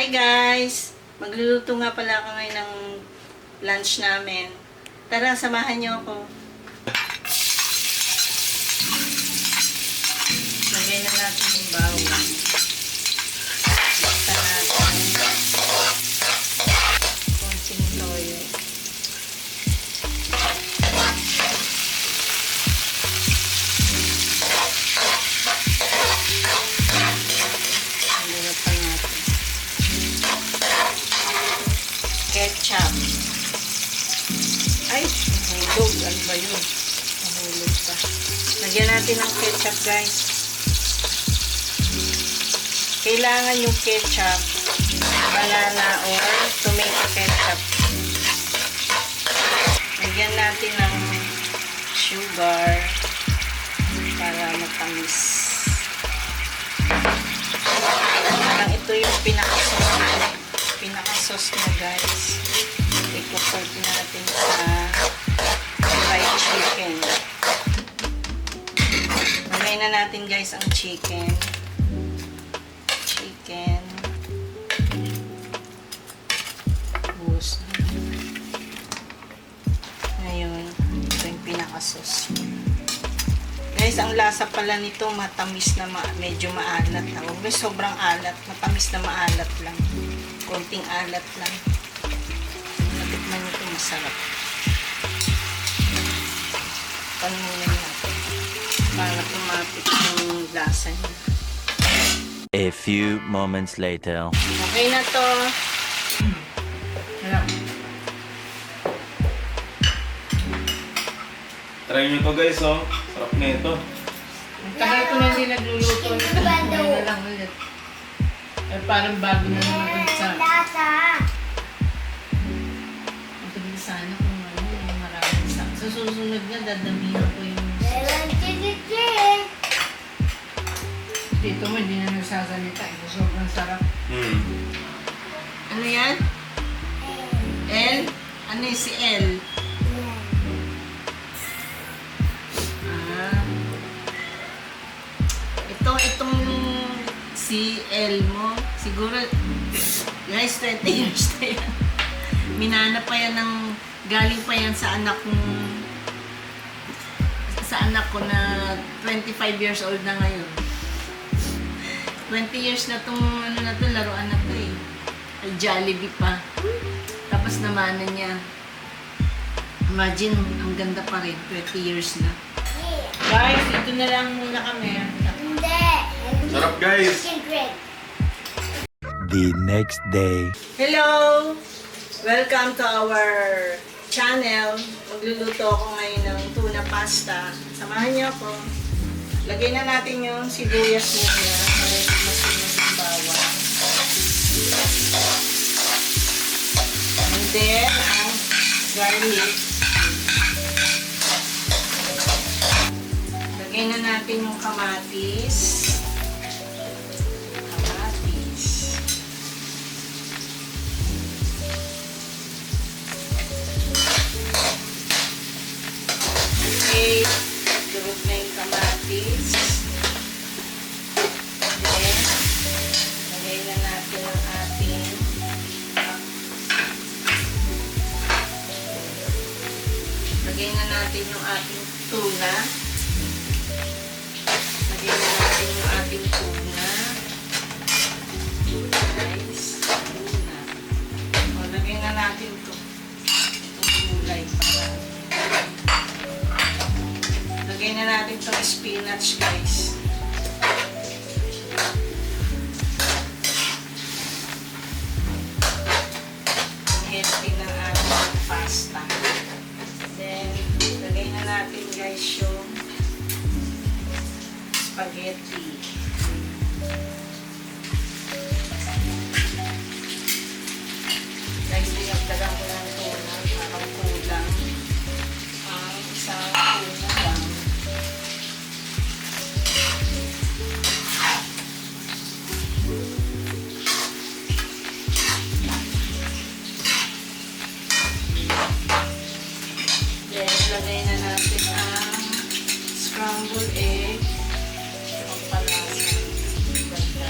Hi guys! Magluluto nga pala ako ngayon ng lunch namin. Tara, samahan niyo ako. Lagay na natin yung bawang. Basta natin. Konting toyo. Ketchup. Ay, nahulog. Ano ba yun? Nahulog pa. Lagyan natin ng ketchup, guys. Kailangan yung ketchup, banana or tomato ketchup. Lagyan natin ng sugar para matamis. Ito yung pinaka-sauce na guys. I-cook natin sa fried chicken. Lagay na natin guys ang chicken. Bus. Ngayon, ito yung pinaka-sauce. Guys, ang lasa pala nito matamis na medyo maalat. Huwag may sobrang alat. Matamis na maalat lang. Konting alat lang. Natikman nito masarap. Panunin natin. Para tumapit yung lasa niya. A few moments later. Okay na to. Harap. Try nyo to guys, oh. Sarap na ito. Tagal ko na hindi nagluluto. Ngayon na lang ulit. Eh, parang bago na naman ulit sa... Ang sana kung ano, yung maraming sa... Sa susunod nga, dadamihan ko yung... Dito mo, hindi na nagsasalita. Ito sobrang sarap. Ano yan? L? Ano yung si L? Itong si L mo, siguro, guys, 20 years na yan. Minana pa yan ng, galing pa yan sa anak ko na 25 years old na ngayon. 20 years na tong ano na to, laruan na to eh. Ay, Jollibee pa. Tapos namanan niya. Imagine, ang ganda pa rin, 20 years na. Guys, ito na lang muna kami. Sarap guys! The next day. Hello! Welcome to our channel. Magluluto ako ngayon ng tuna pasta. Samahan niyo ako. Lagay na natin yung sibuyas niya para masunog yung bawang. And then, ang garlic. Lagay na natin yung kamatis. Okay, durog na yung kamatis. Then, lagay na natin ang ating lagay na natin yung ating tuna. Lagay na natin yung ating tuna. Guys, tuna. O, lagay na natin ito. Itong gulay para lagay na natin itong spinach, guys. Healthy ng ating pasta. Then, lagay na natin, guys, yung spaghetti. Guys, dinagdagan ko ng tuna. Parang kulang. Ang isang tuna lang. Then, lagay na natin ang scrambled egg. Yung palasa.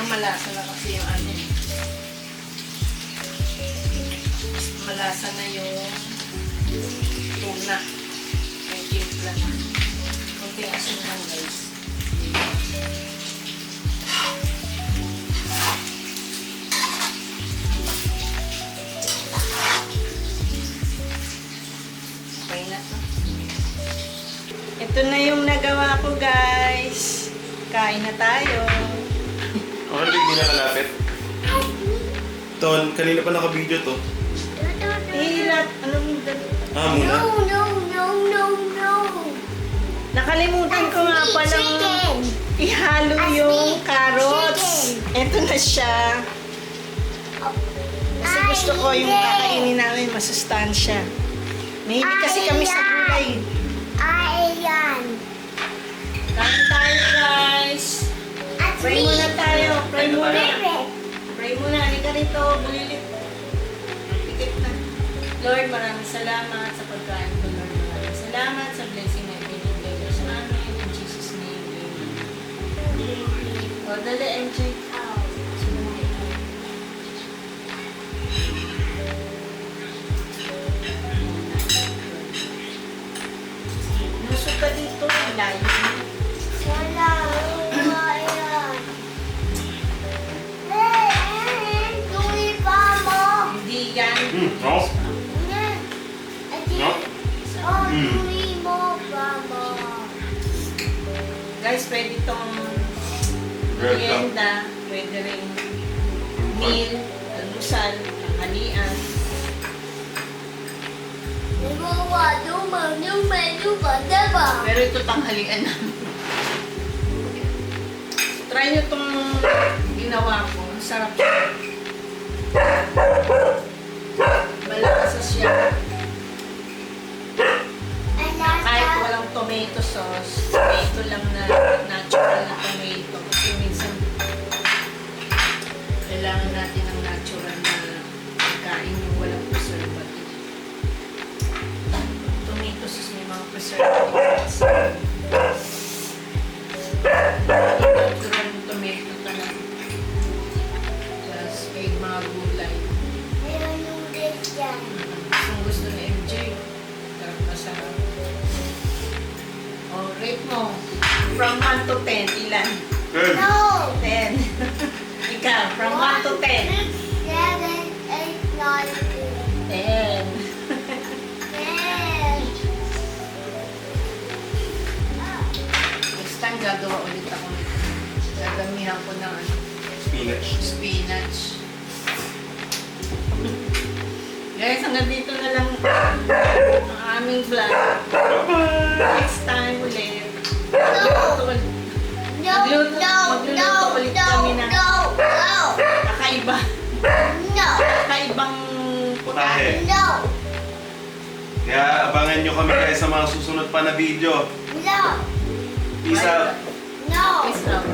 malasa na kasi yung ano. Malasa na yung tuna. May timpla na. Kunting asin lang guys. Okay na to. Ito na yung nagawa ko guys. Kain na tayo. Okay, hindi na kalapit. Ton, kanina pa naka-video to. Hilat. Ano mo dali? Ah, muna? No. Nakalimutan ko nga palang ihalo yung carrots. Ito na siya. Kasi gusto ko yung kakainin namin masustansya. Mahilig kasi kami sa gulay. Ayan. Kain tayo guys. Pray muna tayo. Pray muna. Pray muna. Halika rito. Bulilit. Pikit na. Lord, maraming salamat sa pagkain ko. Lord, maraming salamat sa blessing na ibinigay mo sa amin. In Jesus' name, amen. O, dali, MJ. Sumunod. Gusto ka dito. Layo. Wala. Ayan. Hey, tuloy pa mo. Hindi yan. No? No? Tuloy mo pa mo. Guys, pwede itong Bread lang. merienda, pwede rin meal, almusal, tanghalian. Diba? Pero ito tanghalian namin. Try nyo itong ginawa ko. Ang sarap siya. Malasa siya. Kahit walang tomato sauce, tomato lang na natural na tomato. Kasi minsan, kailangan natin ng natural na pagkain yung walang preservative. Tomato sauce may mga preservatives. Natural yung tomato talaga. Tapos may mga gulay. Ang gusto ni MJ, sarap na sarap. O, rate mo. From 1 to 10, ilan? Good. 10. Ikaw, from 1 to 10. 10. Next time, gagawa ulit ako nito. Gagamihan ko ng Spinach. spinach. Guys, hanggang dito na lang ang aming vlog. Next time ulit. Magluluto ulit kami na kakaiba. Kakaibang putahe. Kaya abangan nyo kami guys sa mga susunod pa na video. Peace out. Peace out.